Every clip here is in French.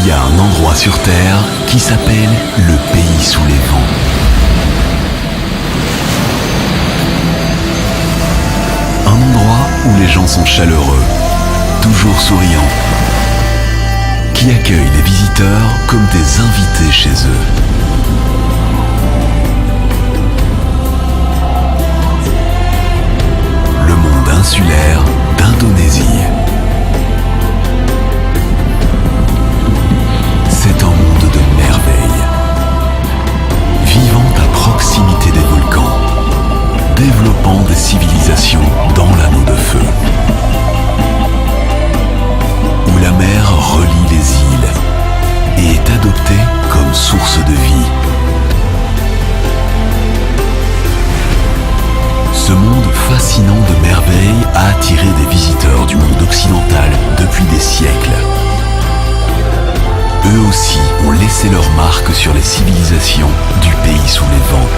Il y a un endroit sur Terre qui s'appelle le pays sous les vents. Un endroit où les gens sont chaleureux, toujours souriants, qui accueille les visiteurs comme des invités chez eux. Le monde insulaire d'Indonésie. C'est un monde de merveilles. Vivant à proximité des volcans, développant des civilisations dans l'anneau de feu. Où la mer relie les îles et est adoptée comme source de vie. Ce monde fascinant de merveilles a attiré des visiteurs du monde occidental depuis des siècles. Eux aussi ont laissé leur marque sur les civilisations du pays sous les vents.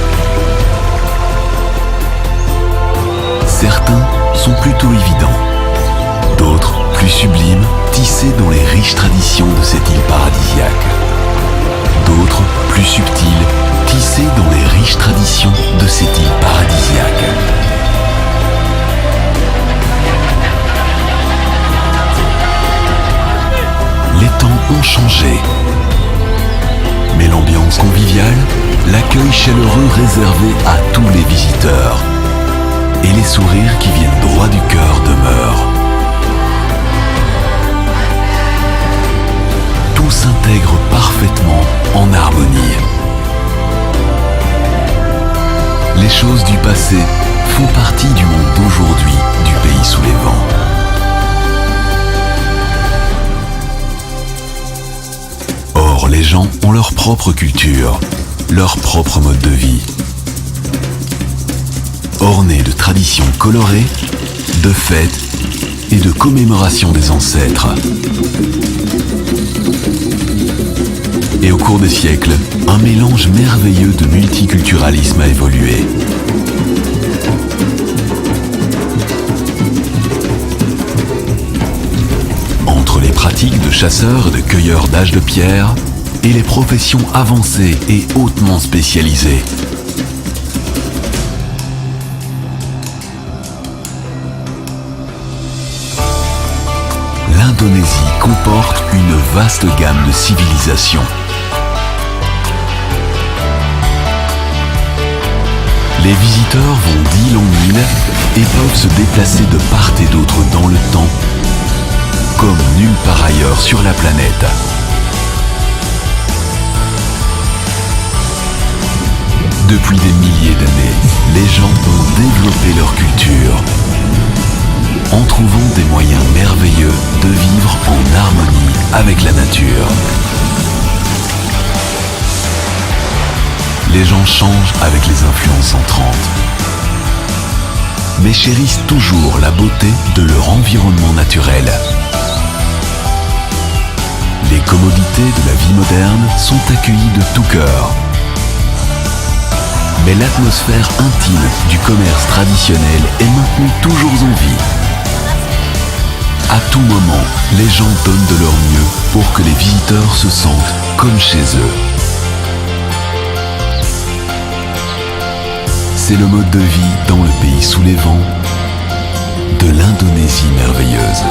Certains sont plutôt évidents, d'autres plus sublimes, tissés dans les riches traditions de cette île paradisiaque. D'autres plus subtils, tissés dans les riches traditions de cette île paradisiaque. Les temps ont changé, mais l'ambiance conviviale, l'accueil chaleureux réservé à tous les visiteurs et les sourires qui viennent droit du cœur demeurent. Tout s'intègre parfaitement en harmonie. Les choses du passé font partie du monde d'aujourd'hui du pays sous les vents. Or, les gens ont leur propre culture, leur propre mode de vie. Ornés de traditions colorées, de fêtes et de commémorations des ancêtres. Et au cours des siècles, un mélange merveilleux de multiculturalisme a évolué. Entre les pratiques de chasseurs et de cueilleurs d'âge de pierre et les professions avancées et hautement spécialisées. L'Indonésie comporte une vaste gamme de civilisations. Les visiteurs vont d'île en île et peuvent se déplacer de part et d'autre dans le temps, comme nulle part ailleurs sur la planète. Depuis des milliers d'années, les gens ont développé leur culture, en trouvant des moyens merveilleux de vivre en harmonie avec la nature. Les gens changent avec les influences entrantes, mais chérissent toujours la beauté de leur environnement naturel. Les commodités de la vie moderne sont accueillies de tout cœur. Mais l'atmosphère intime du commerce traditionnel est maintenue toujours en vie. À tout moment, les gens donnent de leur mieux pour que les visiteurs se sentent comme chez eux. C'est le mode de vie dans le pays sous les vents de l'Indonésie merveilleuse.